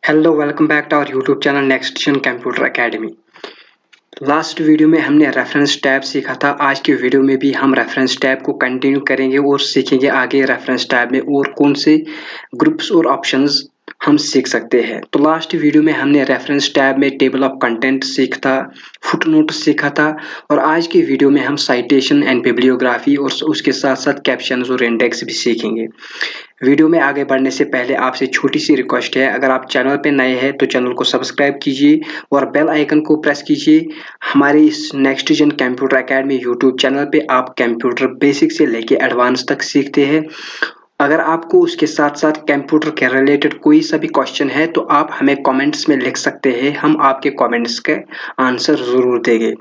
Hello welcome back to our YouTube channel next gen computer academy. Last video में हमने reference tab सीखा था। आज की वीडियो में भी हम रेफरेंस टैब को कंटिन्यू करेंगे और सीखेंगे आगे रेफरेंस टैब में और कौन से ग्रुप्स और ऑप्शंस हम सीख सकते हैं। तो लास्ट वीडियो में हमने रेफरेंस टैब में टेबल ऑफ कंटेंट सीखा था, फुटनोट सीखा था और आज की वीडियो में हम साइटेशन एंड बिब्लियोग्राफी और उसके साथ साथ कैप्शंस और इंडेक्स भी सीखेंगे। वीडियो में आगे बढ़ने से पहले आपसे छोटी सी रिक्वेस्ट है, अगर आप चैनल पे नए हैं तो चैनल को सब्सक्राइब कीजिए और बेल आइकन को प्रेस कीजिए। हमारे इस next gen computer academy YouTube channel पे आप कंप्यूटर बेसिक से लेके एडवांस तक सीखते हैं। अगर आपको उसके साथ साथ कंप्यूटर के रिलेटेड कोई सा भी क्वेश्चन है तो आप हमें कमेंट्स में लिख सकते हैं, हम आपके कमेंट्स के आंसर जरूर देंगे।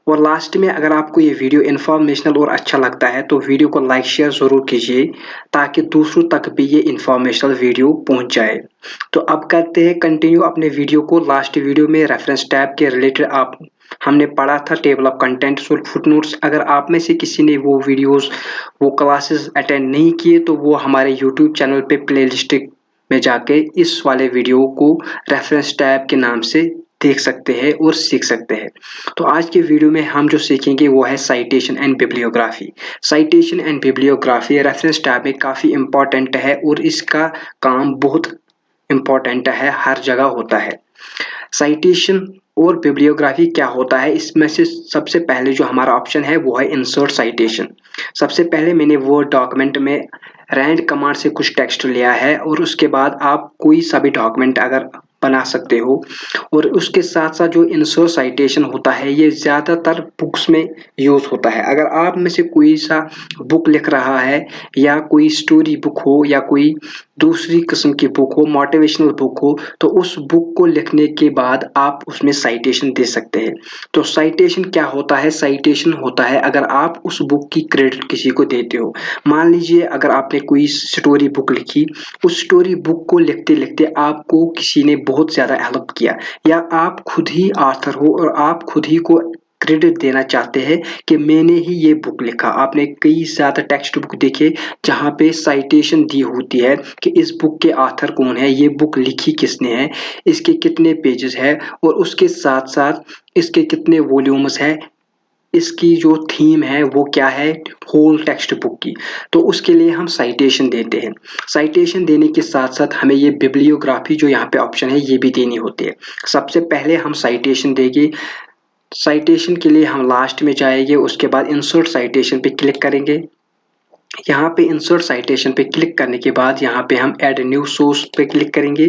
और लास्ट में अगर आपको ये वीडियो इन्फॉर्मेशनल और अच्छा लगता है तो वीडियो को लाइक शेयर जरूर कीजिए ताकि दूसरों तक भी ये इन्फॉर्मेशनल वीडियो पहुंच जाए। तो अब करते हैं कंटिन्यू अपने वीडियो को। लास्ट वीडियो में रेफरेंस टैब के रिलेटेड हमने पढ़ा था टेबल ऑफ कंटेंट्स और फुटनोट्स। अगर आप में से किसी ने वो वीडियोस वो क्लासेस अटेंड नहीं किए तो वो हमारे यूट्यूब चैनल पे प्लेलिस्ट में जाके इस वाले वीडियो को रेफरेंस टैब के नाम से देख सकते हैं और सीख सकते हैं। तो आज के वीडियो में हम जो सीखेंगे वो है citation and bibliography. Citation and bibliography reference tab में काफी इंपॉर्टेंट है और इसका काम बहुत इंपॉर्टेंट है, हर जगह होता है। साइटेशन और बिब्लियोग्राफी क्या होता है, इसमें से सबसे पहले जो हमारा ऑप्शन है वो है इंसर्ट साइटेशन। सबसे पहले मैंने वर्ड डॉक्यूमेंट में रैंड कमांड से कुछ टेक्स्ट लिया है और उसके बाद आप कोई सा भी डॉक्यूमेंट अगर बना सकते हो। और उसके साथ साथ जो इंसर्ट साइटेशन होता है ये ज्यादातर बुक्स में यूज होता है। अगर आप में से कोई सा बुक लिख रहा है या कोई स्टोरी बुक हो या कोई दूसरी किस्म की बुक हो, मोटिवेशनल बुक हो, तो उस बुक को लिखने के बाद आप उसमें साइटेशन दे सकते हैं। तो साइटेशन क्या होता है? साइटेशन होता है अगर आप उस बुक की क्रेडिट किसी को देते हो। मान लीजिए अगर आपने कोई स्टोरी बुक लिखी, उस स्टोरी बुक को लिखते लिखते आपको किसी ने बहुत ज्यादा हेल्प किया या आप खुद ही ऑथर हो और आप खुद ही को क्रेडिट देना चाहते हैं कि मैंने ही ये बुक लिखा। आपने कई ज्यादा टेक्स्ट बुक देखे जहाँ पे साइटेशन दी होती है कि इस बुक के ऑथर कौन है, ये बुक लिखी किसने है, इसके कितने पेजेस है और उसके साथ साथ इसके कितने वॉल्यूम्स है, इसकी जो थीम है वो क्या है होल टेक्स्ट बुक की। तो उसके लिए हम साइटेशन देते हैं। साइटेशन देने के साथ साथ हमें ये बिब्लियोग्राफी जो यहाँ पे ऑप्शन है ये भी देनी होती है। सबसे पहले हम साइटेशन देंगे। साइटेशन के लिए हम लास्ट में जाएंगे, उसके बाद इंसर्ट साइटेशन पे क्लिक करेंगे। यहाँ पे इंसर्ट साइटेशन पे क्लिक करने के बाद यहाँ पे हम ऐड न्यू सोर्स पे क्लिक करेंगे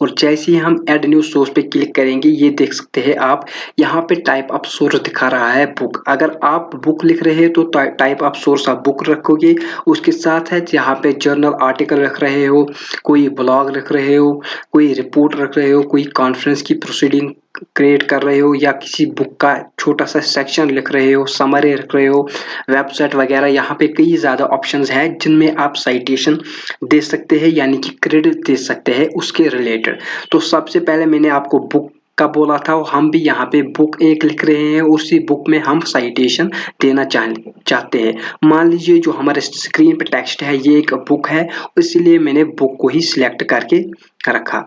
और जैसे ही हम ऐड न्यू सोर्स पे क्लिक करेंगे ये देख सकते हैं आप यहाँ पे टाइप ऑफ सोर्स दिखा रहा है बुक। अगर आप बुक लिख रहे हैं तो टाइप ऑफ सोर्स आप बुक रखोगे। उसके साथ है यहाँ पे जर्नल आर्टिकल रख रहे हो, कोई ब्लॉग रख रहे हो, कोई रिपोर्ट रख रहे हो, कोई कॉन्फ्रेंस की प्रोसीडिंग क्रिएट कर रहे हो या किसी बुक का छोटा सा सेक्शन लिख रहे हो, समरी रख रहे हो, वेबसाइट वगैरह। यहाँ पे कई ज्यादा ऑप्शंस हैं जिनमें आप साइटेशन दे सकते हैं यानी कि क्रेडिट दे सकते हैं उसके रिलेटेड। तो सबसे पहले मैंने आपको बुक का बोला था, हम भी यहाँ पे बुक एक लिख रहे हैं, उसी बुक में हम साइटेशन देना चाहते हैं। मान लीजिए जो हमारे स्क्रीन पे टेक्स्ट है ये एक बुक है, इसलिए मैंने बुक को ही सिलेक्ट करके रखा।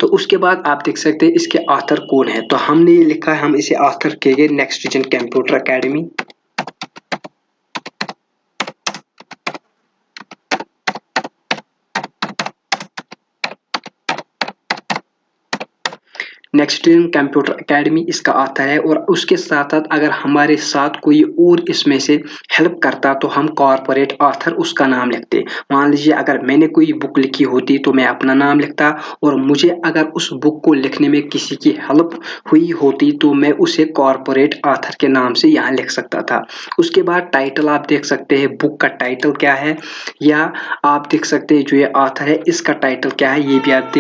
तो उसके बाद आप देख सकते हैं इसके ऑथर कौन है। तो हमने ये लिखा है, हम इसे ऑथर के next gen computer academy. Next gen computer academy इसका आता है। और उसके साथ साथ अगर हमारे साथ कोई और इसमें से हेल्प करता तो हम कॉर्पोरेट ऑथर उसका नाम लिखते। मान लीजिए अगर मैंने कोई बुक लिखी होती तो मैं अपना नाम लिखता और मुझे अगर उस बुक को लिखने में किसी की हेल्प हुई होती तो मैं उसे कॉर्पोरेट ऑथर के नाम से यहाँ लिख सकता था। उसके बाद टाइटल आप देख सकते हैं, बुक का टाइटल क्या है, या आप देख सकते हैं जो ये ऑथर है इसका टाइटल क्या है ये भी आप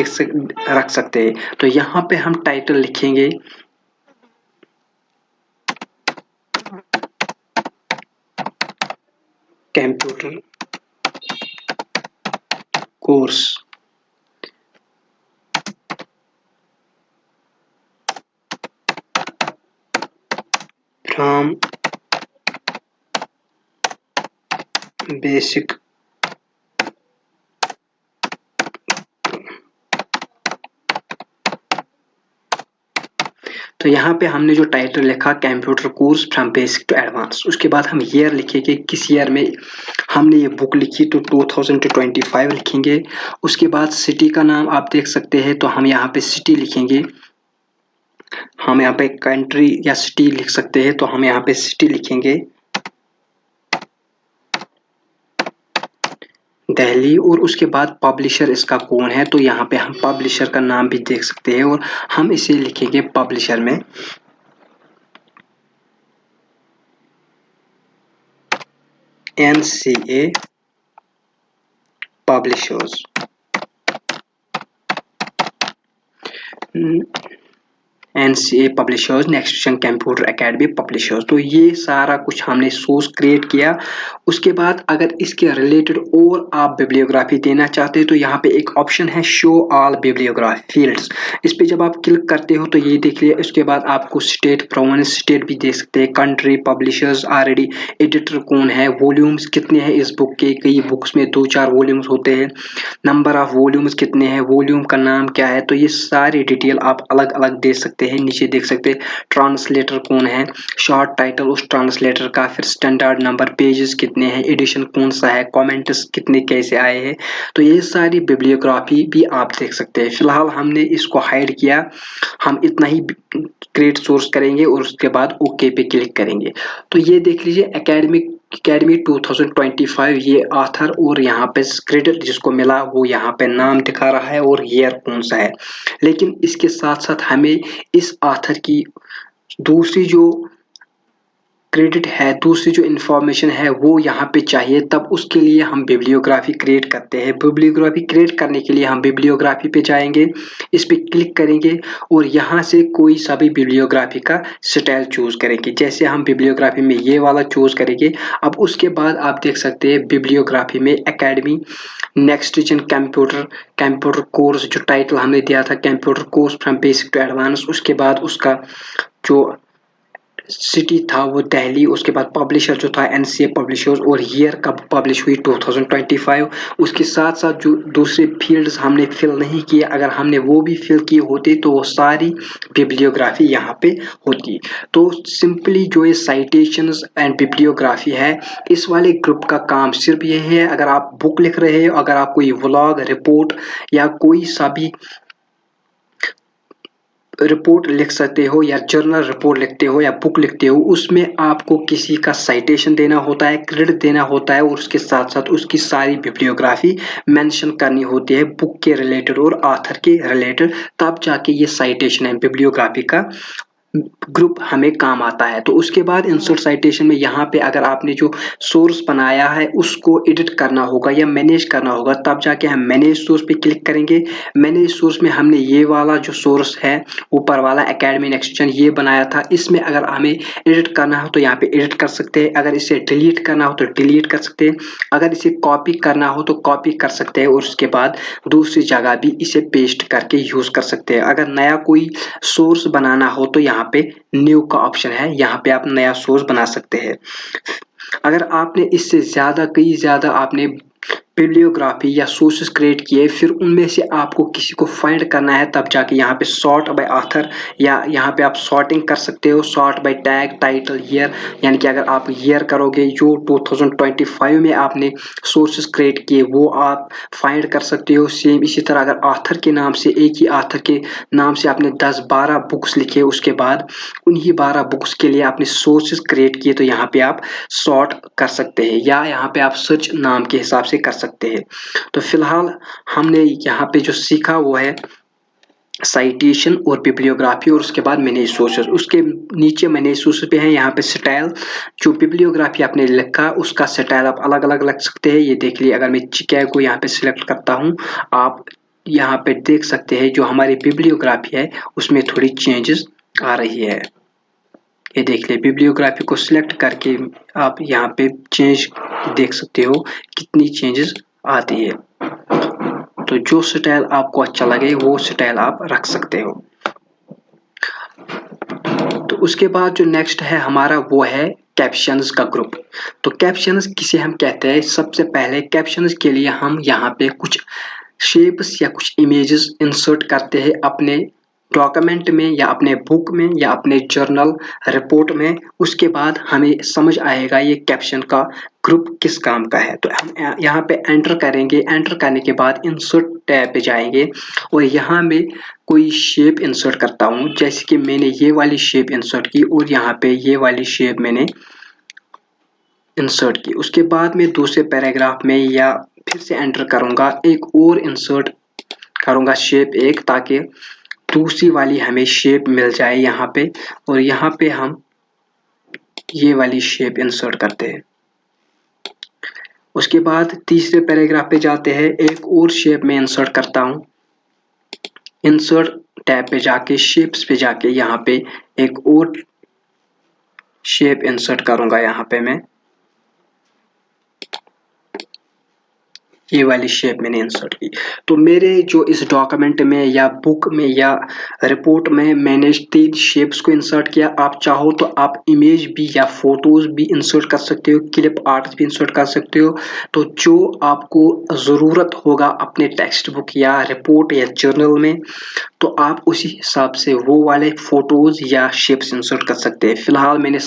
रख सकते हैं। तो यहाँ पे हम टाइटल लिखेंगे कंप्यूटर कोर्स फ्रॉम बेसिक तो यहाँ पे हमने जो टाइटल लिखा computer course from basic to advance, उसके बाद हम ईयर लिखेंगे किस ईयर में हमने ये बुक लिखी, तो 2025 लिखेंगे। उसके बाद सिटी का नाम आप देख सकते हैं, तो हम यहाँ पे सिटी लिखेंगे। हम यहाँ पे कंट्री या सिटी लिख सकते हैं, तो हम यहाँ पे सिटी लिखेंगे दिल्ली। और उसके बाद पब्लिशर इसका कौन है, तो यहाँ पे हम पब्लिशर का नाम भी देख सकते हैं और हम इसे लिखेंगे पब्लिशर में NCA publishers. NCA publishers, next computer academy publishers. तो ये सारा कुछ हमने सोर्स क्रिएट किया। उसके बाद अगर इसके रिलेटेड और आप बिब्लियोग्राफी देना चाहते हैं, तो यहाँ पे एक ऑप्शन है शो ऑल बिब्लियोग्राफी फील्ड्स। इस पे जब आप क्लिक करते हो तो ये देख लिया। उसके बाद आपको स्टेट, प्रोविंस, स्टेट भी देख सकते हैं, कंट्री, पब्लिशर्स, ऑलरेडी एडिटर कौन है, वॉल्यूम्स कितने हैं इस बुक के। कई बुक्स में 2-4 वॉल्यूम्स होते हैं, नंबर ऑफ वॉल्यूम्स कितने हैं, वॉल्यूम का नाम क्या है। तो ये सारी डिटेल आप अलग अलग दे सकते हैं। नीचे देख सकते हैं ट्रांसलेटर कौन है, शॉर्ट टाइटल उस ट्रांसलेटर का, फिर स्टैंडर्ड नंबर, पेजेस कितने हैं, एडिशन कौन सा है, कमेंट्स कितने कैसे आए हैं। तो ये सारी बिब्लियोग्राफी भी आप देख सकते हैं। फिलहाल हमने इसको हाइड किया, हम इतना ही क्रिएट सोर्स करेंगे और उसके बाद ओके पे क्लिक करेंगे। तो ये देख लीजिए एकेडमी 2025, ये ऑथर और यहाँ पे क्रेडिट जिसको मिला वो यहाँ पे नाम दिखा रहा है और ईयर कौन सा है। लेकिन इसके साथ साथ हमें इस ऑथर की दूसरी जो क्रेडिट है, दूसरी जो इन्फॉर्मेशन है वो यहाँ पे चाहिए। तब उसके लिए हम बिब्लियोग्राफी क्रिएट करते हैं। बिब्लियोग्राफी क्रिएट करने के लिए हम बिब्लियोग्राफी पे जाएंगे, इस पे क्लिक करेंगे और यहाँ से कोई सा भी बिब्लियोग्राफी का स्टाइल चूज करेंगे। जैसे हम बिब्लियोग्राफी में ये वाला चूज करेंगे। अब उसके बाद आप देख सकते हैं बिब्लियोग्राफी में academy next gen computer course, जो टाइटल हमने दिया था computer course from basic to advance, उसके बाद उसका जो सिटी था वो दिल्ली, उसके बाद पब्लिशर जो था NCA पब्लिशर्स और ईयर कब पब्लिश हुई 2025। उसके साथ साथ जो दूसरे फील्ड्स हमने फिल नहीं किए, अगर हमने वो भी फिल किए होते तो वो सारी बिब्लियोग्राफी यहाँ पे होती। तो सिंपली जो ये साइटेशंस एंड बिब्लियोग्राफी है, इस वाले ग्रुप का काम सिर्फ ये है। अगर आप बुक लिख रहे हो, अगर आप कोई व्लॉग, रिपोर्ट या कोई सा भी रिपोर्ट लिख सकते हो या जर्नल रिपोर्ट लिखते हो या बुक लिखते हो, उसमें आपको किसी का साइटेशन देना होता है, क्रेडिट देना होता है और उसके साथ साथ उसकी सारी बिब्लियोग्राफी मेंशन करनी होती है बुक के रिलेटेड और ऑथर के रिलेटेड। तब जाके ये साइटेशन है बिब्लियोग्राफी का ग्रुप हमें काम आता है। तो उसके बाद इंसर्ट साइटेशन में यहाँ पे अगर आपने जो सोर्स बनाया है उसको एडिट करना होगा या मैनेज करना होगा, तब जाके हम मैनेज सोर्स पे क्लिक करेंगे। मैनेज सोर्स में हमने ये वाला जो सोर्स है ऊपर वाला एकेडमी नेक्स्ट जन ये बनाया था, इसमें अगर हमें एडिट करना हो तो यहाँ पे एडिट कर सकते हैं, अगर इसे डिलीट करना हो तो डिलीट कर सकते हैं, अगर इसे कॉपी करना हो तो कॉपी कर सकते हैं और उसके बाद दूसरी जगह भी इसे पेस्ट करके यूज कर सकते हैं। अगर नया कोई सोर्स बनाना हो तो यहाँ पे न्यू का ऑप्शन है, यहाँ पे आप नया सोर्स बना सकते हैं। अगर आपने इससे कई ज्यादा आपने बिब्लियोग्राफी या सोर्सेस क्रिएट किए, फिर उनमें से आपको किसी को फाइंड करना है, तब जाके यहाँ पे सॉर्ट बाय ऑथर या यहाँ पे आप सॉर्टिंग कर सकते हो, sort by tag, title, year. यानी कि अगर आप ईयर करोगे जो 2025 में आपने सोर्सेस क्रिएट किए वो आप फाइंड कर सकते हो। सेम इसी तरह अगर ऑथर के नाम से, एक ही ऑथर के नाम से आपने 10-12 बुक्स लिखे, उसके बाद उन्हीं 12 बुक्स के लिए आपने सोर्सेस क्रिएट किए, तो यहाँ पे आप सॉर्ट कर सकते हैं या यहाँ पे आप सर्च नाम के हिसाब से कर सकते हैं। तो फिलहाल हमने यहाँ पे जो सीखा वो है साइटेशन और बिब्लियोग्राफी और उसके बाद मैनेज सोर्सेस। उसके नीचे मैनेज सोर्सेस पे है यहाँ पे स्टाइल, जो बिब्लियोग्राफी आपने लिखा उसका स्टाइल आप अलग अलग रख सकते हैं। ये देख लिए, अगर मैं चिकागो यहाँ पे सिलेक्ट करता हूँ, आप यहाँ पे देख सकते हैं जो हमारी बिब्लियोग्राफी है उसमें थोड़ी चेंजेस आ रही है। ये देख लिए, बिब्लियोग्राफी को सिलेक्ट करके आप यहाँ पे चेंज देख सकते हो कितनी चेंजेस आती है। तो जो स्टाइल आपको अच्छा लगे वो स्टाइल आप रख सकते हो। तो उसके बाद जो नेक्स्ट है हमारा वो है कैप्शंस का ग्रुप। तो कैप्शंस किसे हम कहते हैं, सबसे पहले कैप्शंस के लिए हम यहाँ पे कुछ शेप्स या कुछ इमेजेस इंसर्ट करते हैं अपने डॉक्यूमेंट में या अपने बुक में या अपने जर्नल रिपोर्ट में, उसके बाद हमें समझ आएगा ये कैप्शन का ग्रुप किस काम का है। तो हम यहाँ पे एंटर करेंगे। एंटर करने के बाद इंसर्ट टैब पे जाएंगे और यहाँ में कोई शेप इंसर्ट करता हूँ, जैसे कि मैंने ये वाली शेप इंसर्ट की और यहाँ पे ये वाली शेप मैंने इंसर्ट की। उसके बाद मैं दूसरे पैराग्राफ में या फिर से एंटर करूंगा, एक और इंसर्ट करूंगा शेप एक, ताकि दूसरी वाली हमें शेप मिल जाए यहाँ पे। और यहाँ पे हम ये वाली शेप इंसर्ट करते हैं। उसके बाद तीसरे पैराग्राफ पे जाते हैं, एक और शेप में इंसर्ट करता हूँ। इंसर्ट टैब पे जाके शेप्स पे जाके यहाँ पे एक और शेप इंसर्ट करूंगा। यहाँ पे मैं ये वाली शेप मैंने इंसर्ट की। तो मेरे जो इस डॉक्यूमेंट में या बुक में या रिपोर्ट में मैंने 3 शेप्स को इंसर्ट किया। आप चाहो तो आप इमेज भी या फोटोज भी इंसर्ट कर सकते हो, क्लिप आर्ट भी इंसर्ट कर सकते हो। तो जो आपको ज़रूरत होगा अपने टेक्स्ट बुक या रिपोर्ट या जर्नल में, तो आप उसी हिसाब से वो वाले फोटोज या शेप्स इंसर्ट कर सकते हैं। फिलहाल मैंने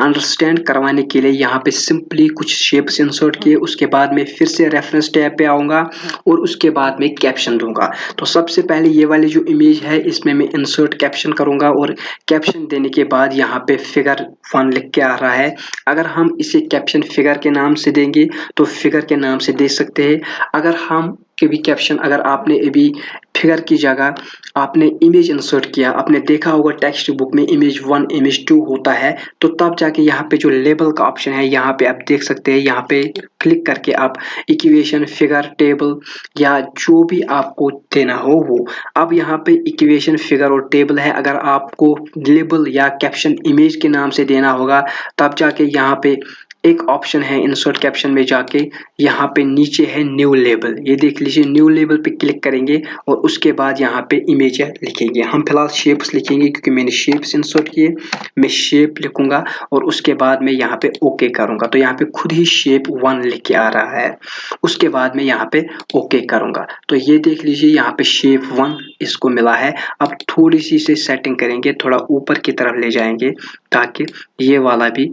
अंडरस्टैंड करवाने के लिए यहाँ पे सिंपली कुछ शेप्स इंसर्ट किए। उसके बाद मैं फिर से रेफरेंस टैब पे आऊँगा और उसके बाद मैं कैप्शन दूंगा। तो सबसे पहले ये वाली जो इमेज है इसमें मैं इंसर्ट कैप्शन करूँगा और कैप्शन देने के बाद यहाँ पे फिगर 1 लिख के आ रहा है। अगर हम इसे कैप्शन फिगर के नाम से देंगे तो फिगर के नाम से दे सकते हैं। अगर हम कभी कैप्शन, अगर आपने अभी फिगर की जगह आपने इमेज इंसर्ट किया, आपने देखा होगा टेक्स्ट बुक में इमेज 1 इमेज 2 होता है, तो तब जाके यहाँ पे जो लेबल का ऑप्शन है यहाँ पे आप देख सकते हैं। यहाँ पे क्लिक करके आप इक्वेशन, फिगर, टेबल या जो भी आपको देना हो वो, अब यहाँ पे इक्वेशन, फिगर और टेबल है। अगर आपको लेबल या कैप्शन इमेज के नाम से देना होगा तब जाके यहाँ पे एक ऑप्शन है इंसर्ट कैप्शन में जाके, यहाँ पे नीचे है न्यू लेबल। ये देख लीजिए, न्यू लेबल पे क्लिक करेंगे और उसके बाद यहाँ पे इमेज लिखेंगे। हम फिलहाल शेप्स लिखेंगे क्योंकि मैंने शेप्स इंसर्ट किए। मैं शेप लिखूंगा और उसके बाद मैं यहाँ पे ओके करूंगा। तो यहाँ पे खुद ही शेप 1 लिख के आ रहा है। उसके बाद मैं यहाँ पे ओके करूंगा। तो ये देख लीजिए, यहाँ पे शेप 1 इसको मिला है। अब थोड़ी सी इसे सेटिंग करेंगे, थोड़ा ऊपर की तरफ ले जाएंगे ताकि ये वाला भी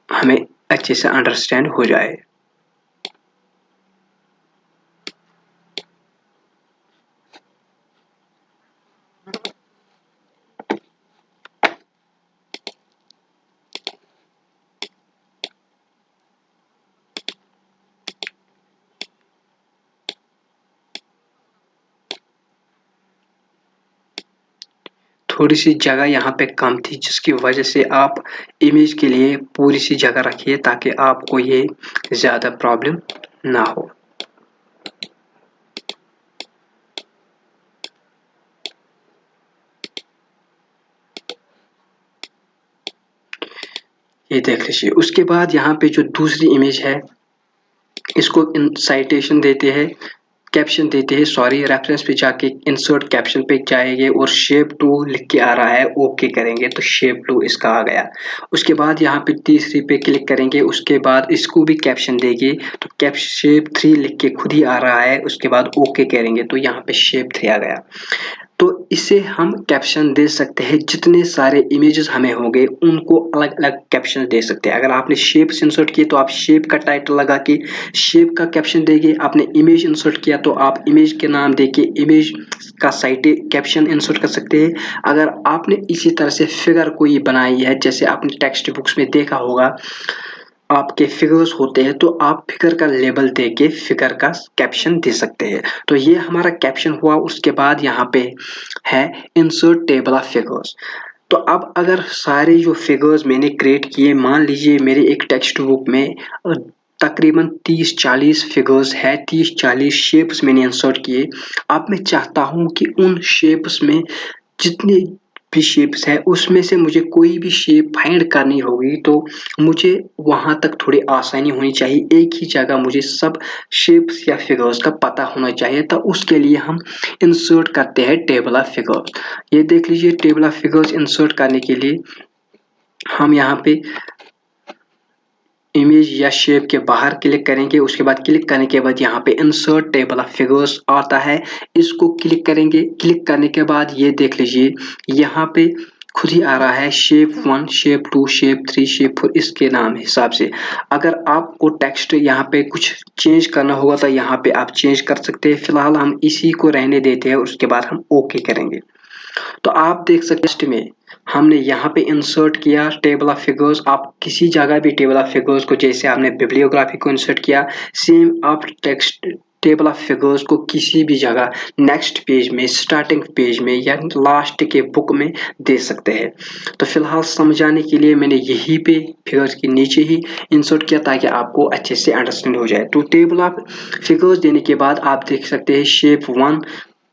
हमें अच्छे से अंडरस्टैंड हो जाए। थोड़ी सी जगह यहाँ पे कम थी, जिसकी वजह से आप इमेज के लिए पूरी सी जगह रखिए ताकि आपको ये ज़्यादा प्रॉब्लम ना हो। ये देख लीजिए। उसके बाद यहाँ पे जो दूसरी इमेज है इसको साइटेशन देते हैं, कैप्शन देते हैं, सॉरी रेफरेंस पे जाके इंसर्ट कैप्शन पे जाएंगे और शेप 2 लिख के आ रहा है, ओके करेंगे तो शेप 2 इसका आ गया। उसके बाद यहाँ पे तीसरी पे क्लिक करेंगे, उसके बाद इसको भी कैप्शन देंगे तो शेप 3 लिख के खुद ही आ रहा है। उसके बाद ओके करेंगे तो यहाँ पे शेप 3 आ गया। तो इसे हम कैप्शन दे सकते हैं, जितने सारे इमेजेस हमें होंगे उनको अलग अलग कैप्शन दे सकते हैं। अगर आपने शेप इंसर्ट किए तो आप शेप का टाइटल लगा के शेप का कैप्शन देंगे। आपने इमेज इंसर्ट किया तो आप इमेज के नाम देके इमेज का साइट कैप्शन इंसर्ट कर सकते हैं। अगर आपने इसी तरह से फिगर कोई बनाई है, जैसे आपने टेक्स्ट बुक्स में देखा होगा आपके फिगर्स होते हैं, तो आप फिगर का लेबल देके फिगर का कैप्शन दे सकते हैं। तो ये हमारा कैप्शन हुआ। उसके बाद यहाँ पे है इंसर्ट टेबल ऑफ फिगर्स। तो अब अगर सारे जो फिगर्स मैंने क्रिएट किए, मान लीजिए मेरे एक टेक्स्ट बुक में तकरीबन 30-40 फिगर्स है, 30-40 शेप्स मैंने इंसर्ट किए। अब मैं चाहता हूँ कि उन शेप्स में जितने भी शेप्स है उसमें से मुझे कोई भी शेप फाइंड करनी होगी, तो मुझे वहां तक थोड़ी आसानी होनी चाहिए। एक ही जगह मुझे सब शेप्स या फिगर्स का पता होना चाहिए। तो उसके लिए हम इंसर्ट करते हैं टेबल ऑफ फिगर्स। ये देख लीजिए, टेबल ऑफ फिगर्स इंसर्ट करने के लिए हम यहाँ पे इमेज या शेप के बाहर क्लिक करेंगे। उसके बाद क्लिक करने के बाद यहाँ पे इंसर्ट टेबल ऑफ फिगर्स आता है, इसको क्लिक करेंगे। क्लिक करने के बाद ये देख लीजिए यहाँ पे खुद ही आ रहा है शेप 1, शेप 2, शेप 3, शेप 4 इसके नाम हिसाब से। अगर आपको टेक्स्ट यहाँ पे कुछ चेंज करना होगा तो यहाँ पे आप चेंज कर सकते हैं। फिलहाल हम इसी को रहने देते हैं, उसके बाद हम ओके करेंगे। तो आप देख सकते हैं में हमने यहाँ पे इंसर्ट किया टेबल ऑफ फिगर्स। आप किसी जगह भी टेबल ऑफ फिगर्स को, जैसे आपने बिब्लियोग्राफी को इंसर्ट किया, सेम आप टेक्स्ट टेबल ऑफ फिगर्स को किसी भी जगह नेक्स्ट पेज में, स्टार्टिंग पेज में या लास्ट के बुक में दे सकते हैं। तो फिलहाल समझाने के लिए मैंने यहीं पे फिगर्स के नीचे ही इंसर्ट किया ताकि आपको अच्छे से अंडरस्टैंड हो जाए। तो टेबल ऑफ फिगर्स देने के बाद आप देख सकते हैं शेप 1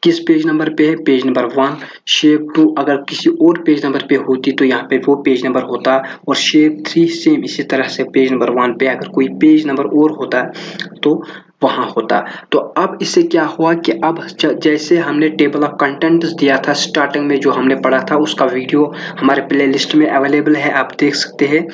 किस पेज नंबर पे है, पेज नंबर 1। शेप 2 अगर किसी और पेज नंबर पे होती तो यहाँ पे वो पेज नंबर होता, और शेप 3 सेम इसी तरह से पेज नंबर 1 पे अगर कोई पेज नंबर और होता तो वहां होता। तो अब इससे क्या हुआ कि अब जैसे हमने टेबल ऑफ कंटेंट्स दिया था स्टार्टिंग में जो हमने पढ़ा था, उसका वीडियो हमारे प्लेलिस्ट में अवेलेबल है, आप देख सकते हैं।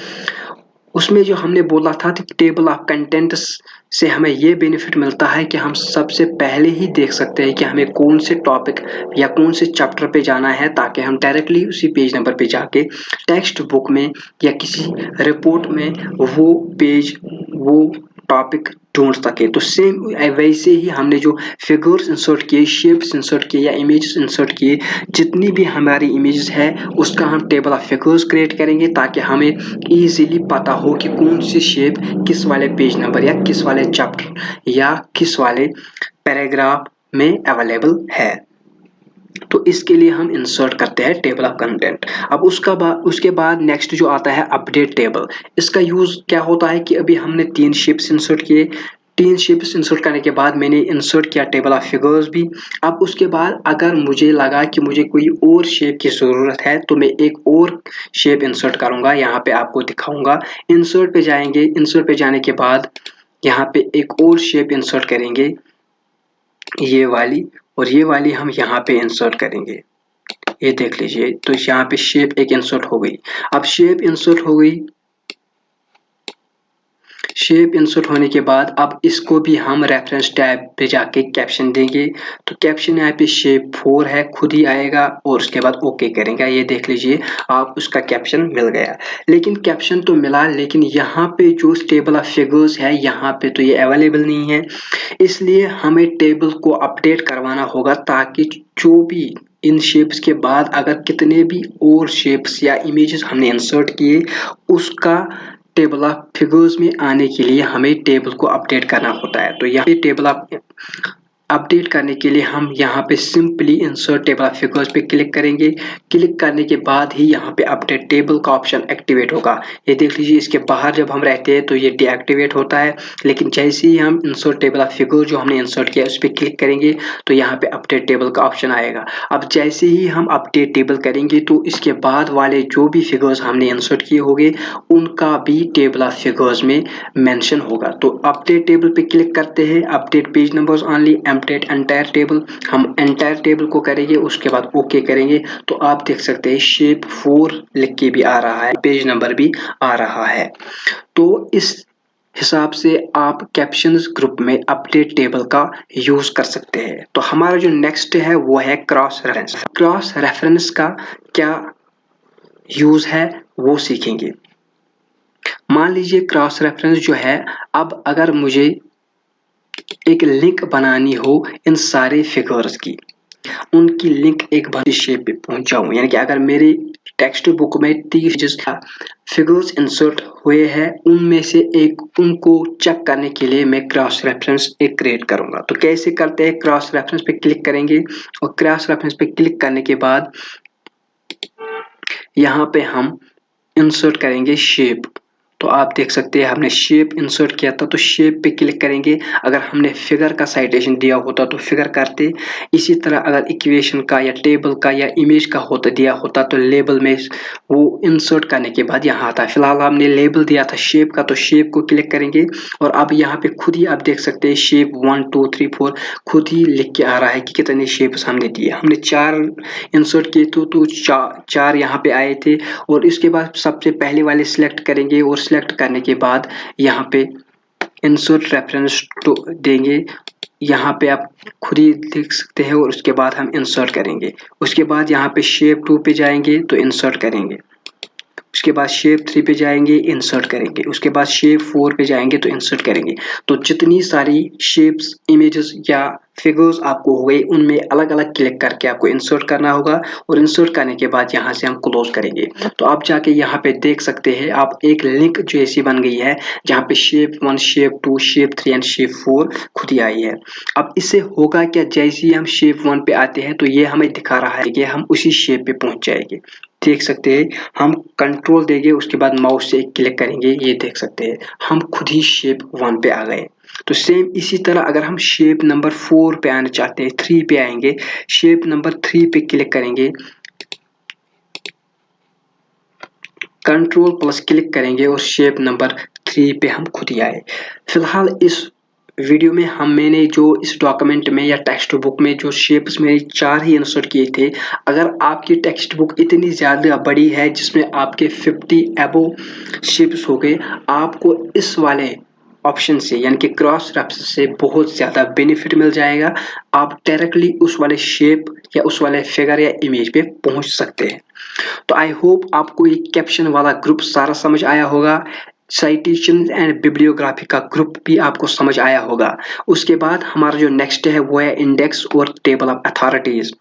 उसमें जो हमने बोला था कि टेबल ऑफ कंटेंट्स से हमें ये बेनिफिट मिलता है कि हम सबसे पहले ही देख सकते हैं कि हमें कौन से टॉपिक या कौन से चैप्टर पे जाना है, ताकि हम डायरेक्टली उसी पेज नंबर पे जाके टेक्स्ट बुक में या किसी रिपोर्ट में वो पेज, वो टॉपिक ढूंढ सके। तो सेम वैसे ही हमने जो फिगर्स इंसर्ट किए, शेप्स इंसर्ट किए या इमेजेस इंसर्ट किए, जितनी भी हमारी इमेजेस है उसका हम टेबल ऑफ फिगर्स क्रिएट करेंगे ताकि हमें इजीली पता हो कि कौन सी शेप किस वाले पेज नंबर या किस वाले चैप्टर या किस वाले पैराग्राफ में अवेलेबल है। तो इसके लिए हम इंसर्ट करते हैं टेबल ऑफ कंटेंट। अब उसके बाद नेक्स्ट जो आता है अपडेट टेबल। इसका यूज क्या होता है कि अभी हमने 3 शेप्स इंसर्ट किए, 3 शेप्स इंसर्ट करने के बाद मैंने इंसर्ट किया टेबल ऑफ फिगर्स भी। अब उसके बाद अगर मुझे लगा कि मुझे कोई और शेप की जरूरत है तो मैं एक और शेप इंसर्ट करूंगा, यहाँ पे आपको दिखाऊंगा। इंसर्ट पे जाएंगे, इंसर्ट पे जाने के बाद यहाँ पे एक और शेप इंसर्ट करेंगे, ये वाली, और ये वाली हम यहाँ पे इंसर्ट करेंगे। ये देख लीजिए, तो यहाँ पे शेप एक इंसर्ट हो गई। अब शेप इंसर्ट हो गई, शेप इंसर्ट होने के बाद अब इसको भी हम रेफरेंस टैब पे जाके कैप्शन देंगे। तो कैप्शन यहाँ पे शेप 4 है, खुद ही आएगा, और उसके बाद ओके करेंगे। ये देख लीजिए आप उसका कैप्शन मिल गया। लेकिन कैप्शन तो मिला, लेकिन यहाँ पे जो टेबल ऑफ फिगर्स है यहाँ पे तो ये अवेलेबल नहीं है, इसलिए हमें टेबल को अपडेट करवाना होगा ताकि जो भी इन शेप्स के बाद अगर कितने भी और शेप्स या इमेजेस हमने इंसर्ट किए, उसका टेबल ऑफ फिगर्स में आने के लिए हमें टेबल को अपडेट करना होता है। तो यहाँ पे टेबल ऑफ अपडेट करने के लिए हम यहाँ पे simply insert table of figures पे क्लिक करेंगे। क्लिक करने के बाद ही यहाँ पे अपडेट टेबल का ऑप्शन एक्टिवेट होगा। ये देख लीजिए, इसके बाहर जब हम रहते हैं तो ये डीएक्टिवेट होता है, लेकिन जैसे ही हम इंसर्ट टेबल ऑफ फिगर जो हमने इंसर्ट किया उस पर क्लिक करेंगे तो यहाँ पे अपडेट टेबल का ऑप्शन आएगा। अब जैसे ही हम अपडेट टेबल करेंगे तो इसके बाद वाले जो भी फिगर्स हमने इंसर्ट किए होंगे उनका भी टेबल ऑफ फिगर्स में मेंशन होगा। तो अपडेट टेबल पे क्लिक करते हैं, update page numbers only, update entire table, हम एंटायर टेबल को करेंगे, उसके बाद ओके करेंगे। तो आप देख सकते हैं शेप 4 लिख के भी आ रहा है, पेज नंबर भी आ रहा है। तो इस हिसाब से आप कैप्शंस ग्रुप में अपडेट टेबल का यूज कर सकते हैं। तो हमारा जो नेक्स्ट है वो है क्रॉस रेफरेंस। क्रॉस रेफरेंस का क्या यूज है वो सीखेंगे। मान लीजिए क्रॉस रेफरेंस जो है, अब अगर मुझे एक लिंक बनानी हो इन सारे फिगर्स की, उनकी लिंक एक बार शेप पे पहुंचाऊं, यानी कि अगर मेरी टेक्स्ट बुक में 30 फिगर्स इंसर्ट हुए हैं, उनमें से एक उनको चेक करने के लिए मैं क्रॉस रेफरेंस एक क्रिएट करूंगा। तो कैसे करते हैं, क्रॉस रेफरेंस पे क्लिक करेंगे, और क्रॉस रेफरेंस पे क्लिक करने के बाद यहाँ पे हम इंसर्ट करेंगे शेप। तो आप देख सकते हैं हमने शेप इंसर्ट किया था, तो शेप पे क्लिक करेंगे। अगर हमने फिगर का साइटेशन दिया होता तो फिगर करते, इसी तरह अगर इक्वेशन का या टेबल का या इमेज का होता दिया होता तो लेबल में वो इंसर्ट करने के बाद यहाँ आता है। फिलहाल हमने लेबल दिया था शेप का, तो शेप को क्लिक करेंगे, और अब यहाँ पे खुद ही आप देख सकते हैं शेप 1 2 3 4 खुद ही लिख के आ रहा है कि कितने शेप्स हमने दिए। हमने 4 इंसर्ट किए तो 4 यहाँ पे आए थे, और इसके बाद सबसे पहले वाले सिलेक्ट करेंगे, और सिलेक्ट करने के बाद यहाँ पे इंसर्ट रेफरेंस टू देंगे। यहाँ पे आप खुद ही देख सकते हैं और उसके बाद हम इंसर्ट करेंगे। उसके बाद यहाँ पे शेप 2 पे जाएंगे तो इंसर्ट करेंगे। उसके बाद शेप 3 पे जाएंगे, इंसर्ट करेंगे। उसके बाद शेप 4 पे जाएंगे तो इंसर्ट करेंगे। तो जितनी सारी शेप्स, इमेजेस या फिगर्स आपको हो गई, उनमें अलग अलग क्लिक करके आपको इंसर्ट करना होगा और इंसर्ट करने के बाद यहाँ से हम क्लोज करेंगे। तो आप जाके यहाँ पे देख सकते हैं, आप एक लिंक जो ऐसी बन गई है जहाँ पे shape 1, shape 2, shape 3 and shape 4 खुद ही आई है। अब इससे होगा क्या, जैसे ही हम शेप 1 पे आते हैं तो ये हमें दिखा रहा है कि हम उसी शेप पे पहुंच जाएंगे। देख सकते हैं, हम कंट्रोल देंगे, उसके बाद माउस से क्लिक करेंगे, ये देख सकते हैं हम खुद ही शेप 1 पे आ गए। तो सेम इसी तरह अगर हम शेप नंबर 4 पे आना चाहते हैं, 3 पे आएंगे, शेप नंबर 3 पे क्लिक करेंगे, कंट्रोल प्लस क्लिक करेंगे और शेप नंबर 3 पे हम खुद ही आए। फिलहाल इस वीडियो में मैंने जो इस डॉक्यूमेंट में या टेक्स्ट बुक में जो शेप्स मैंने 4 ही इंसर्ट किए थे। अगर आपकी टेक्स्ट बुक इतनी ज़्यादा बड़ी है जिसमें आपके 50 अबव शेप्स हो गए, आपको इस वाले ऑप्शन से यानी कि क्रॉस रेफरेंस से बहुत ज़्यादा बेनिफिट मिल जाएगा। आप डायरेक्टली उस वाले शेप या उस वाले फिगर या इमेज पे पहुंच सकते हैं। तो आई होप आपको ये कैप्शन वाला ग्रुप सारा समझ आया होगा। साइटेशन एंड बिब्लियोग्राफी का ग्रुप भी आपको समझ आया होगा। उसके बाद हमारा जो नेक्स्ट है वो है इंडेक्स और टेबल ऑफ अथॉरिटीज।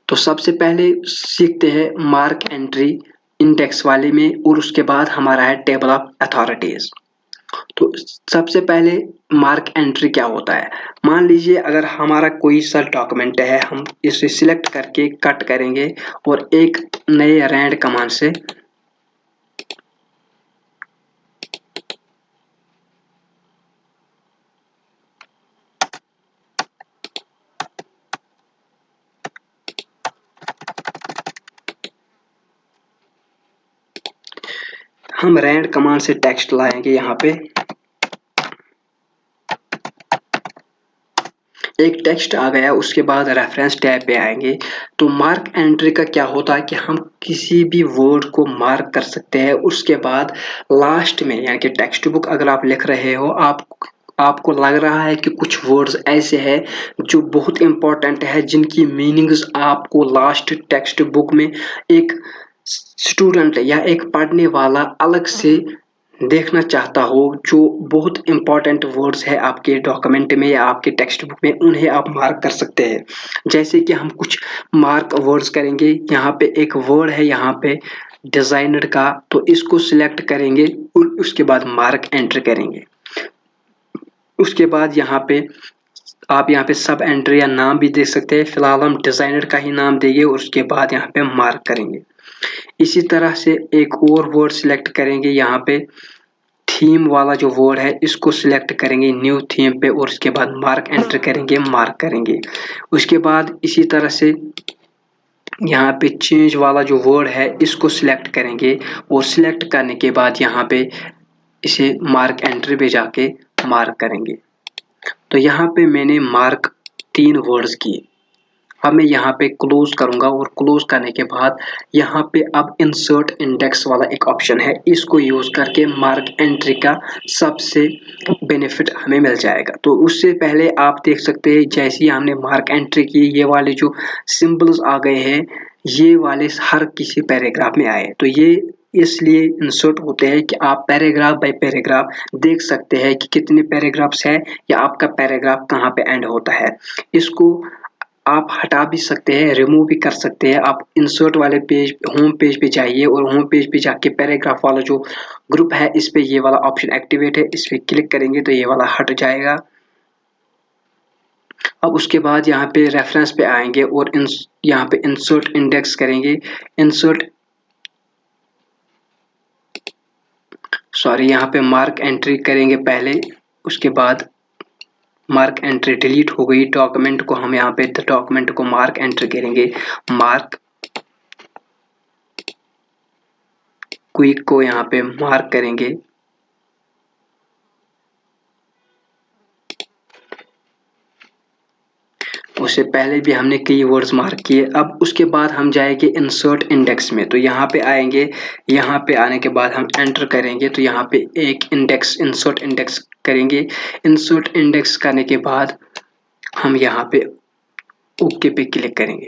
तो सबसे पहले सीखते हैं मार्क एंट्री इंडेक्स वाले में और उसके बाद हमारा है टेबल ऑफ अथॉरिटीज। तो सबसे पहले मार्क एंट्री क्या होता है। मान लीजिए अगर हमारा कोई सा डॉक्यूमेंट है, हम इसे सिलेक्ट करके कट करेंगे और एक नए रैंड कमांड से हम रैंड कमांड से टेक्स्ट लाएंगे। यहाँ पे एक टेक्स्ट आ गया, उसके बाद रेफरेंस टैब पे आएंगे। तो मार्क एंट्री का क्या होता है कि हम किसी भी वर्ड को मार्क कर सकते हैं। उसके बाद लास्ट में यानी कि टेक्स्ट बुक अगर आप लिख रहे हो, आपको लग रहा है कि कुछ वर्ड्स ऐसे हैं जो बहुत इंपॉर्टेंट है, जिनकी मीनिंग्स आपको लास्ट टेक्स्ट बुक में एक स्टूडेंट या एक पढ़ने वाला अलग से देखना चाहता हो, जो बहुत इंपॉर्टेंट वर्ड्स है आपके डॉक्यूमेंट में या आपके टेक्स्ट बुक में, उन्हें आप मार्क कर सकते हैं। जैसे कि हम कुछ मार्क वर्ड्स करेंगे। यहाँ पे एक वर्ड है यहाँ पे डिजाइनर का, तो इसको सिलेक्ट करेंगे और उसके बाद मार्क एंटर करेंगे। उसके बाद यहाँ पे आप यहाँ पे सब एंट्री या नाम भी दे सकते हैं। फिलहाल हम डिजाइनर का ही नाम देंगे और उसके बाद यहाँ पे मार्क करेंगे। इसी तरह से एक और वर्ड सिलेक्ट करेंगे। यहाँ पे थीम वाला जो वर्ड है इसको सिलेक्ट करेंगे न्यू थीम पे और उसके बाद मार्क एंटर करेंगे, मार्क करेंगे। उसके बाद इसी तरह से यहाँ पे चेंज वाला जो वर्ड है इसको सिलेक्ट करेंगे और सिलेक्ट करने के बाद यहाँ पे इसे मार्क एंट्री पे जाके मार्क करेंगे। तो यहाँ पे मैंने मार्क 3 वर्ड्स किए। अब मैं यहाँ पे क्लोज करूंगा और क्लोज करने के बाद यहाँ पे अब इंसर्ट इंडेक्स वाला एक ऑप्शन है, इसको यूज करके मार्क एंट्री का सबसे बेनिफिट हमें मिल जाएगा। तो उससे पहले आप देख सकते हैं, जैसे ही हमने मार्क एंट्री की, ये वाले जो सिंबल्स आ गए हैं, ये वाले हर किसी पैराग्राफ में आए। तो ये इसलिए इंसर्ट होते हैं कि आप पैराग्राफ बाय पैराग्राफ देख सकते हैं कि कितने पैराग्राफ्स है या आपका पैराग्राफ कहाँ पे एंड होता है। इसको आप हटा भी सकते हैं, रिमूव भी कर सकते हैं। आप इंसर्ट वाले पेज, होम पेज पे जाइए और होम पेज पे जाके पैराग्राफ वाला जो ग्रुप है इस पे ये वाला ऑप्शन एक्टिवेट है, इस पे क्लिक करेंगे तो ये वाला हट जाएगा। अब उसके बाद यहाँ पे रेफरेंस पे आएंगे और यहाँ पे इंसर्ट इंडेक्स करेंगे। यहाँ पे मार्क एंट्री करेंगे पहले, उसके बाद मार्क एंट्री डिलीट हो गई। डॉक्यूमेंट को हम यहाँ पे डॉक्यूमेंट को मार्क एंट्री करेंगे, मार्क क्विक को यहाँ पे मार्क करेंगे। उससे पहले भी हमने कई वर्ड्स मार्क किए। अब उसके बाद हम जाएंगे इंसर्ट इंडेक्स में, तो यहाँ पे आएंगे। यहाँ पे आने के बाद हम एंटर करेंगे, तो यहाँ पे एक इंडेक्स इंसर्ट इंडेक्स करेंगे। इंसर्ट इंडेक्स करने के बाद हम यहाँ पे ओके पे क्लिक करेंगे।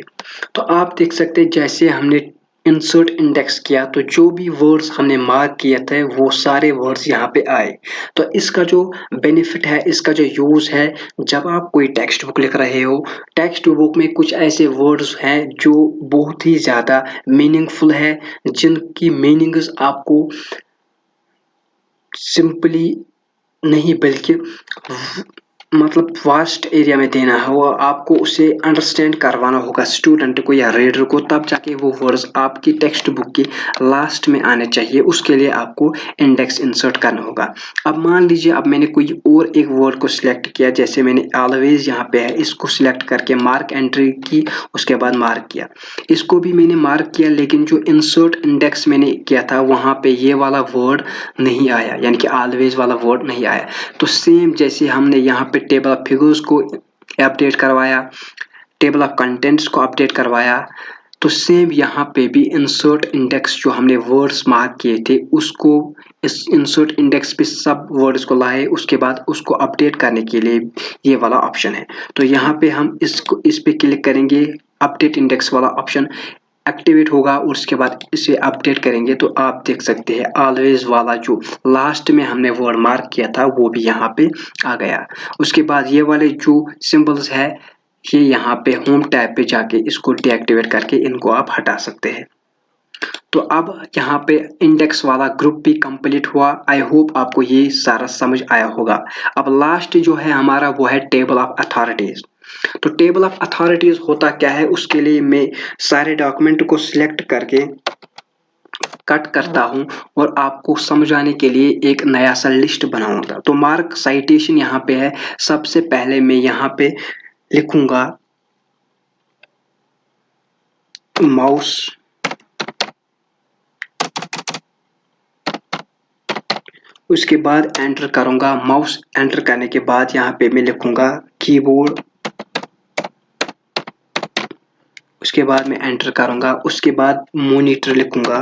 तो आप देख सकते हैं जैसे हमने इंसर्ट इंडेक्स किया तो जो भी वर्ड्स हमने मार्क किए थे वो सारे वर्ड्स यहाँ पे आए। तो इसका जो बेनिफिट है, इसका जो यूज है, जब आप कोई टेक्स्ट बुक लिख रहे हो, टेक्स्ट बुक में कुछ ऐसे वर्ड्स हैं जो बहुत ही ज्यादा मीनिंगफुल है, जिनकी मीनिंग्स आपको सिंपली नहीं बल्कि मतलब वास्ट एरिया में देना है, वो आपको उसे अंडरस्टैंड करवाना होगा स्टूडेंट को या रीडर को, तब जाके वो वर्ड्स आपकी टेक्स्ट बुक की लास्ट में आने चाहिए। उसके लिए आपको इंडेक्स इंसर्ट करना होगा। अब मान लीजिए अब मैंने कोई और एक वर्ड को सिलेक्ट किया, जैसे मैंने ऑलवेज यहाँ पे है, इसको सिलेक्ट करके मार्क एंट्री की, उसके बाद मार्क किया। इसको भी मैंने मार्क किया, लेकिन जो इंसर्ट इंडेक्स मैंने किया था वहां पे ये वाला वर्ड नहीं आया, यानी कि ऑलवेज वाला वर्ड नहीं आया। तो सेम जैसे हमने यहाँ पे टेबल ऑफ फिगर्स को अपडेट करवाया, टेबल ऑफ कंटेंट्स को अपडेट करवाया, तो सेम यहाँ पे भी इंसर्ट इंडेक्स जो हमने वर्ड्स मार्क किए थे उसको इस इंसर्ट इंडेक्स पे सब वर्ड्स को लाए, उसके बाद उसको अपडेट करने के लिए ये वाला ऑप्शन है। तो यहाँ पे हम इस पे क्लिक करेंगे, अपडेट इंडेक्स वाला ऑप्शन एक्टिवेट होगा और उसके बाद इसे अपडेट करेंगे तो आप देख सकते हैं ऑलवेज वाला जो लास्ट में हमने वर्ड मार्क किया था वो भी यहाँ पे आ गया। उसके बाद ये वाले जो सिंबल्स है, ये यहाँ पे होम टैब पे जाके इसको डीएक्टिवेट करके इनको आप हटा सकते हैं। तो अब यहाँ पे इंडेक्स वाला ग्रुप भी कंप्लीट हुआ। आई होप आपको ये सारा समझ आया होगा। अब लास्ट जो है हमारा वो है टेबल ऑफ अथॉरिटीज। तो टेबल ऑफ अथॉरिटीज होता क्या है, उसके लिए मैं सारे डॉक्यूमेंट को सिलेक्ट करके कट करता हूं और आपको समझाने के लिए एक नया सा लिस्ट बनाऊंगा। तो मार्क साइटेशन यहाँ पे है। सबसे पहले मैं यहाँ पे लिखूंगा माउस, उसके बाद एंटर करूंगा। माउस एंटर करने के बाद यहाँ पे मैं लिखूंगा कीबोर्ड, उसके बाद मैं एंटर करूंगा। उसके बाद मॉनिटर लिखूंगा,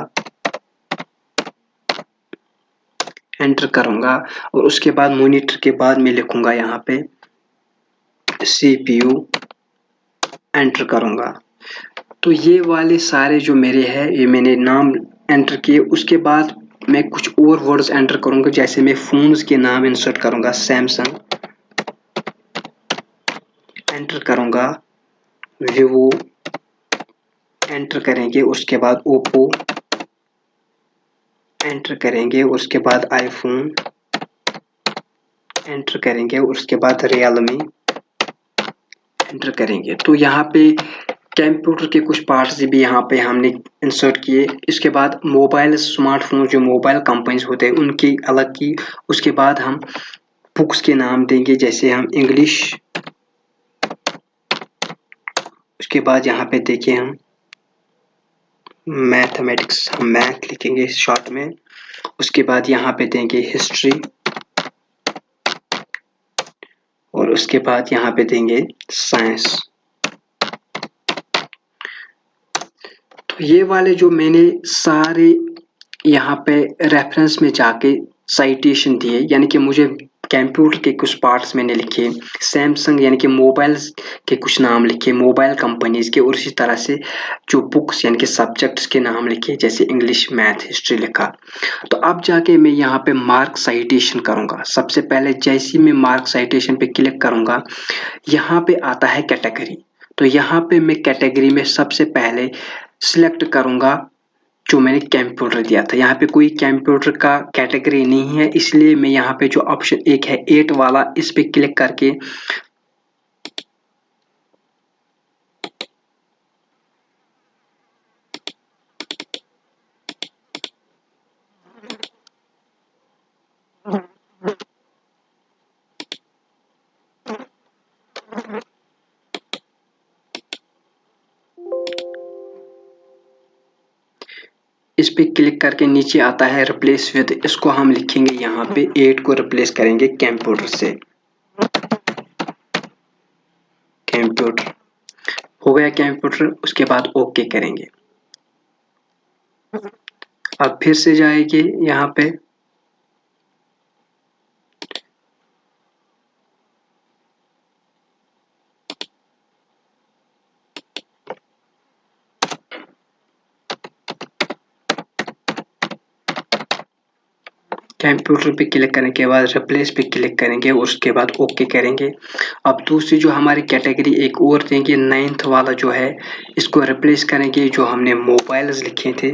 एंटर करूंगा और उसके बाद मॉनिटर के बाद मैं लिखूंगा यहाँ पे CPU, एंटर करूंगा। तो ये वाले सारे जो मेरे हैं ये मैंने नाम एंटर किए। उसके बाद मैं कुछ और वर्ड्स एंटर करूंगा, जैसे मैं फोन्स के नाम इंसर्ट करूंगा, सैमसंग, एंटर करूंगा, वीवो, एंटर करेंगे। उसके बाद ओप्पो, एंटर करेंगे। उसके बाद आईफोन, एंटर करेंगे। उसके बाद रियलमी, एंटर करेंगे। तो यहाँ पे कंप्यूटर के कुछ पार्ट्स भी यहाँ पे हमने इंसर्ट किए। इसके बाद मोबाइल स्मार्टफोन जो मोबाइल कंपनीज होते हैं उनकी अलग की। उसके बाद हम बुक्स के नाम देंगे, जैसे हम इंग्लिश, उसके बाद यहाँ पे देखिए हम मैथमेटिक्स, हम मैथ लिखेंगे शॉर्ट में। उसके बाद यहाँ पे देंगे हिस्ट्री और उसके बाद यहाँ पे देंगे साइंस। तो ये वाले जो मैंने सारे यहाँ पे रेफरेंस में जाके साइटेशन दिए, यानी कि मुझे कंप्यूटर के कुछ पार्ट्स मैंने लिखे, सैमसंग यानी कि मोबाइल्स के कुछ नाम लिखे मोबाइल कंपनीज के, और इसी तरह से जो बुक्स यानी कि सब्जेक्ट्स के नाम लिखे, जैसे इंग्लिश, मैथ, हिस्ट्री लिखा। तो अब जाके मैं यहाँ पे मार्क साइटेशन करूंगा। सबसे पहले जैसे मैं मार्क साइटेशन पे क्लिक करूंगा, यहाँ पे आता है कैटेगरी। तो यहाँ पे मैं कैटेगरी में सबसे पहले सिलेक्ट करूंगा जो मैंने कंप्यूटर दिया था। यहाँ पे कोई कंप्यूटर का कैटेगरी नहीं है, इसलिए मैं यहाँ पे जो ऑप्शन एक है 8 वाला, इस पे क्लिक करके इस पे क्लिक करके नीचे आता है रिप्लेस विद, इसको हम लिखेंगे यहाँ पे 8 को रिप्लेस करेंगे कंप्यूटर से, कंप्यूटर। हो गया कंप्यूटर, उसके बाद ओके करेंगे। अब फिर से जाएंगे यहाँ पे, कंप्यूटर पे क्लिक करने के बाद रिप्लेस पे क्लिक करेंगे और उसके बाद ओके करेंगे। अब दूसरी जो हमारी कैटेगरी एक और देंगे, 9th वाला जो है, इसको रिप्लेस करेंगे जो हमने मोबाइल्स लिखे थे,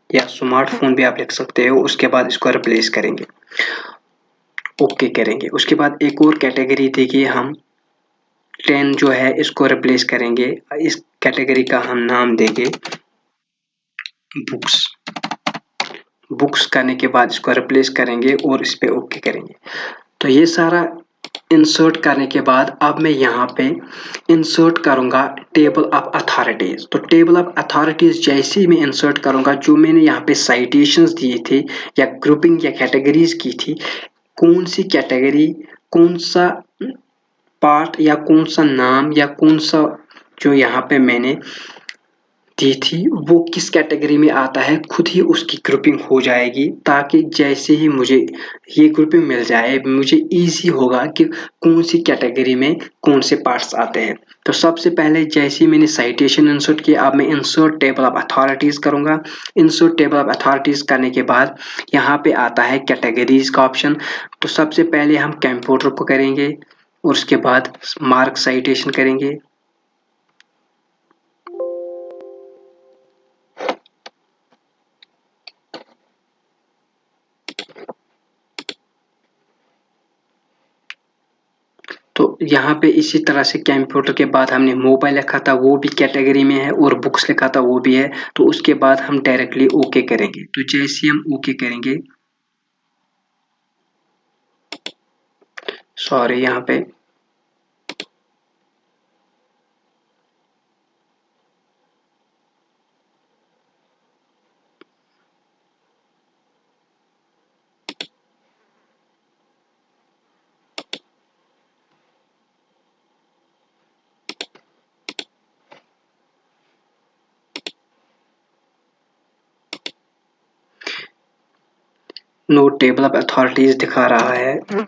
या स्मार्टफोन भी आप लिख सकते हो। उसके बाद इसको रिप्लेस करेंगे, ओके करेंगे। उसके बाद एक और कैटेगरी देंगे हम, 10 जो है इसको रिप्लेस करेंगे। इस कैटेगरी का हम नाम देंगे बुक्स। बुक्स करने के बाद इसको रिप्लेस करेंगे और इस पे ओके करेंगे। तो ये सारा इंसर्ट करने के बाद अब मैं यहाँ पे इंसर्ट करूंगा टेबल ऑफ अथॉरिटीज। तो टेबल ऑफ अथॉरिटीज जैसे ही मैं इंसर्ट करूंगा, जो मैंने यहाँ पे साइटेशंस दिए थे या ग्रुपिंग या कैटेगरीज की थी, कौन सी कैटेगरी, कौन सा पार्ट या कौन सा नाम या कौन सा जो यहाँ पे मैंने दी थी वो किस कैटेगरी में आता है, खुद ही उसकी ग्रुपिंग हो जाएगी। ताकि जैसे ही मुझे ये ग्रुपिंग मिल जाए, मुझे इजी होगा कि कौन सी कैटेगरी में कौन से पार्ट्स आते हैं। तो सबसे पहले जैसे ही मैंने साइटेशन इंसर्ट किया, अब मैं इंसर्ट टेबल ऑफ अथॉरिटीज करूंगा। इंसर्ट टेबल ऑफ अथॉरिटीज करने के बाद यहाँ पे आता है कैटेगरीज का ऑप्शन। तो सबसे पहले हम कंप्यूटर को करेंगे और उसके बाद मार्क साइटेशन करेंगे। तो यहाँ पे इसी तरह से कंप्यूटर के बाद हमने मोबाइल लिखा था, वो भी कैटेगरी में है, और बुक्स लिखा था वो भी है। तो उसके बाद हम डायरेक्टली ओके करेंगे। तो जैसे हम ओके करेंगे, सॉरी यहाँ पे नो टेबल ऑफ अथॉरिटीज दिखा रहा है।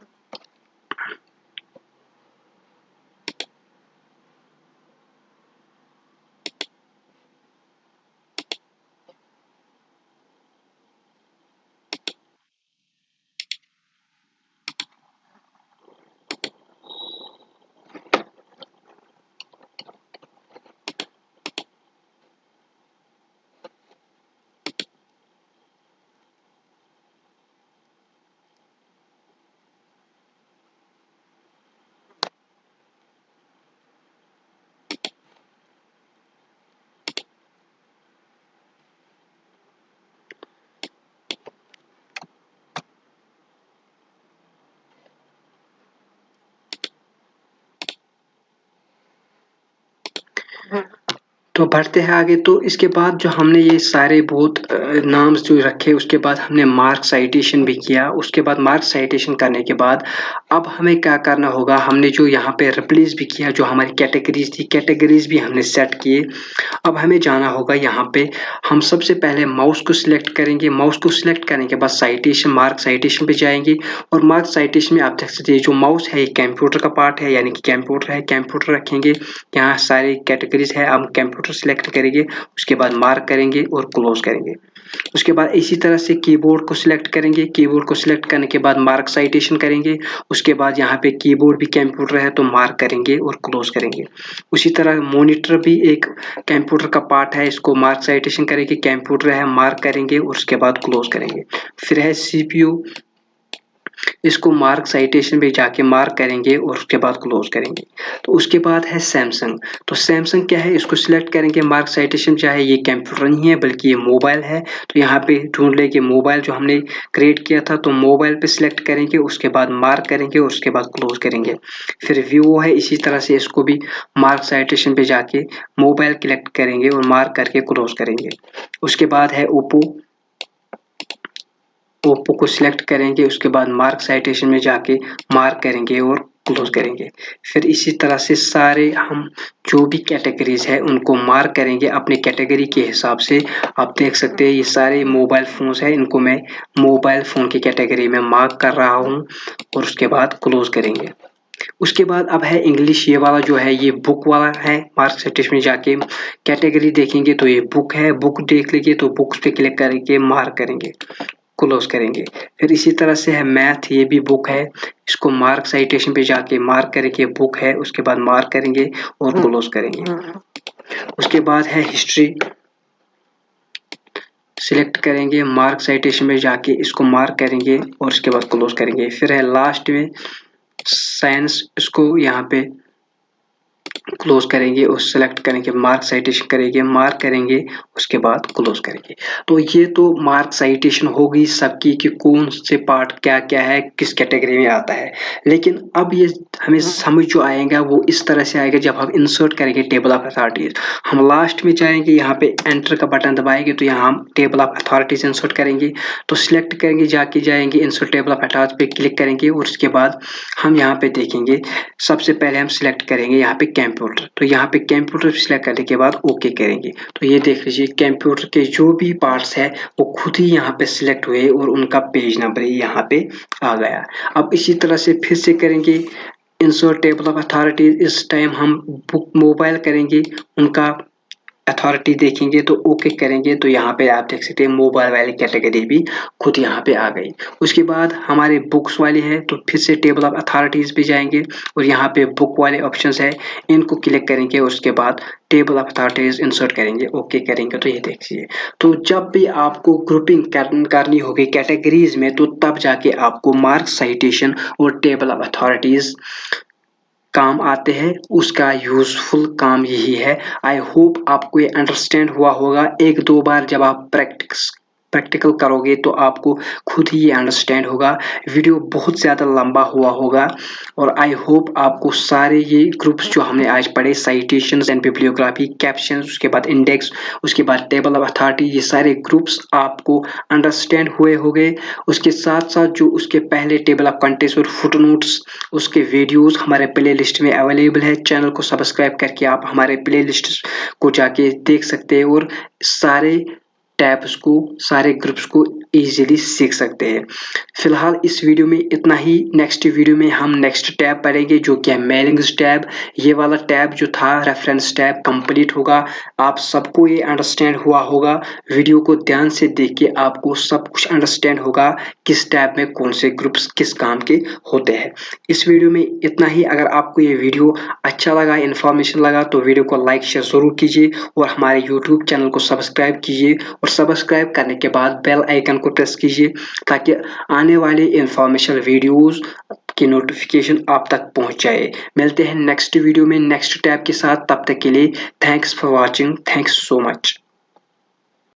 तो बढ़ते हैं आगे। तो इसके बाद जो हमने ये सारे बहुत नाम्स जो रखे, उसके बाद हमने मार्क साइटेशन भी किया। उसके बाद मार्क साइटेशन करने के बाद अब हमें क्या करना होगा, हमने जो यहाँ पे रिप्लेस भी किया, जो हमारी कैटेगरीज थी, कैटेगरीज भी हमने सेट किए। अब हमें जाना होगा यहाँ पे, हम सबसे पहले माउस को सिलेक्ट करेंगे। माउस को सिलेक्ट करने के बाद साइटेशन, मार्क साइटेशन पे जाएंगे, और मार्क साइटेशन में आप देख सकते हैं जो माउस है ये कंप्यूटर का पार्ट है, यानी कि कंप्यूटर है, कंप्यूटर रखेंगे। यहाँ सारी कैटेगरीज है, हम कंप्यूटर सिलेक्ट करेंगे, उसके बाद मार्क करेंगे और क्लोज करेंगे। उसके बाद इसी तरह से कीबोर्ड को सिलेक्ट करेंगे। कीबोर्ड को सिलेक्ट करने के बाद मार्क साइटेशन करेंगे। उसके बाद यहाँ पे कीबोर्ड भी कंप्यूटर है तो मार्क करेंगे और क्लोज करेंगे। उसी तरह मॉनिटर भी एक कंप्यूटर का पार्ट है, इसको मार्क साइटेशन करेंगे, कंप्यूटर है, मार्क करेंगे और उसके बाद क्लोज करेंगे। फिर है सीपीयू, इसको मार्क साइटेशन पे जाके मार्क करेंगे और उसके बाद क्लोज करेंगे। तो उसके बाद है सैमसंग। तो सैमसंग क्या है, इसको सिलेक्ट करेंगे। मार्क साइटेशन चाहे ये कंप्यूटर नहीं है बल्कि ये मोबाइल है, तो यहाँ पे ढूंढ लेंगे मोबाइल जो हमने क्रिएट किया था, तो मोबाइल पे सिलेक्ट करेंगे, उसके बाद मार्क करेंगे और उसके बाद क्लोज करेंगे। फिर वीवो है, इसी तरह से इसको भी मार्क साइटेशन पे जाके मोबाइल कलेक्ट करेंगे और मार्क करके क्लोज करेंगे। उसके बाद है ओप्पो, ओप्पो को सिलेक्ट करेंगे, उसके बाद मार्क साइटेशन में जाके मार्क करेंगे और क्लोज करेंगे। फिर इसी तरह से सारे हम जो भी कैटेगरीज है उनको मार्क करेंगे अपने कैटेगरी के हिसाब से। आप देख सकते हैं ये सारे मोबाइल फोन्स है, इनको मैं मोबाइल फोन की कैटेगरी में मार्क कर रहा हूँ और उसके बाद क्लोज करेंगे। उसके बाद अब है इंग्लिश, ये वाला जो है ये बुक वाला है। मार्क साइटेशन में जाके कैटेगरी देखेंगे तो ये बुक है, बुक देख लीजिए तो बुक्स पे क्लिक करके मार्क करेंगे, क्लोज करेंगे। फिर इसी तरह से है मैथ, ये भी बुक है, इसको मार्क साइटेशन पे जाके मार्क करेंगे बुक है, उसके बाद मार्क करेंगे और क्लोज करेंगे। उसके बाद है हिस्ट्री, सिलेक्ट करेंगे, मार्क साइटेशन में जाके इसको मार्क करेंगे और उसके बाद क्लोज करेंगे। फिर है लास्ट में साइंस, इसको यहाँ पे क्लोज करेंगे और सेलेक्ट करेंगे, मार्क साइटेशन करेंगे, मार्क करेंगे, उसके बाद क्लोज करेंगे। तो ये तो मार्क साइटेशन होगी सबकी कि कौन से पार्ट क्या क्या है, किस कैटेगरी में आता है। लेकिन अब ये हमें समझ जो आएगा वो इस तरह से आएगा जब हम इंसर्ट करेंगे टेबल ऑफ अथॉरिटीज। हम लास्ट में जाएंगे, यहाँ पे एंटर का बटन दबाएंगे तो यहाँ हम टेबल ऑफ अथॉरिटीज इंसर्ट करेंगे। तो सिलेक्ट करेंगे, जाके जाएंगे इंसर्ट टेबल ऑफ अथॉरिटीज पे क्लिक करेंगे और उसके बाद हम यहाँ पे देखेंगे सबसे पहले हम सिलेक्ट करेंगे यहाँ पे कंप्यूटर। तो यहाँ पे कंप्यूटर सिलेक्ट करने के बाद ओके करेंगे। तो ये देख लीजिए कंप्यूटर के जो भी पार्ट्स है वो खुद ही यहाँ पे सिलेक्ट हुए और उनका पेज नंबर यहाँ पे आ गया। अब इसी तरह से फिर से करेंगे इंसर्ट टेबल ऑफ अथॉरिटीज। इस टाइम हम बुक मोबाइल करेंगे, उनका अथॉरिटी देखेंगे तो ओके करेंगे तो यहाँ पे आप देख सकते हैं मोबाइल वाली कैटेगरी भी खुद यहाँ पे आ गई। उसके बाद हमारे बुक्स वाले हैं तो फिर से टेबल ऑफ अथॉरिटीज पे जाएंगे और यहाँ पे बुक वाले ऑप्शंस है, इनको क्लिक करेंगे और उसके बाद टेबल ऑफ अथॉरिटीज इंसर्ट करेंगे, ओके करेंगे। तो ये देखिए, तो जब भी आपको ग्रुपिंग करनी होगी कैटेगरीज में तो तब जाके आपको मार्क साइटेशन और टेबल ऑफ अथॉरिटीज काम आते हैं, उसका यूजफुल काम यही है। आई होप आपको ये अंडरस्टैंड हुआ होगा। एक दो बार जब आप प्रैक्टिकल करोगे तो आपको खुद ही ये अंडरस्टैंड होगा। वीडियो बहुत ज़्यादा लंबा हुआ होगा और आई होप आपको सारे ये ग्रुप्स जो हमने आज पढ़े, साइटेशंस एंड बिब्लियोग्राफी, कैप्शंस, उसके बाद इंडेक्स, उसके बाद टेबल ऑफ अथॉरिटी, ये सारे ग्रुप्स आपको अंडरस्टैंड हुए होंगे। उसके साथ साथ जो उसके पहले टेबल ऑफ कंटेंट्स और फुटनोट्स, उसके वीडियोस हमारे प्ले लिस्ट में अवेलेबल है। चैनल को सब्सक्राइब करके आप हमारे प्ले लिस्ट को जाके देख सकते हैं और सारे टैब्स को, सारे ग्रुप्स को इजीली सीख सकते हैं। फिलहाल इस वीडियो में इतना ही। नेक्स्ट वीडियो में हम नेक्स्ट टैब पढ़ेंगे जो कि है मेलिंग्स टैब। ये वाला टैब जो था रेफरेंस टैब कंप्लीट होगा। आप सबको ये अंडरस्टैंड हुआ होगा। वीडियो को ध्यान से देख के आपको सब कुछ अंडरस्टैंड होगा किस टैब में कौन से ग्रुप्स किस काम के होते हैं। इस वीडियो में इतना ही। अगर आपको ये वीडियो अच्छा लगा, इन्फॉर्मेशन लगा तो वीडियो को लाइक शेयर जरूर कीजिए और हमारे यूट्यूब चैनल को सब्सक्राइब कीजिए और सब्सक्राइब करने के बाद बेल आइकन को प्रेस कीजिए ताकि आने वाले इंफॉर्मेशन वीडियोस की नोटिफिकेशन आप तक पहुंच जाए। मिलते हैं नेक्स्ट वीडियो में नेक्स्ट टैब के साथ। तब तक के लिए thanks for watching. Thanks so much.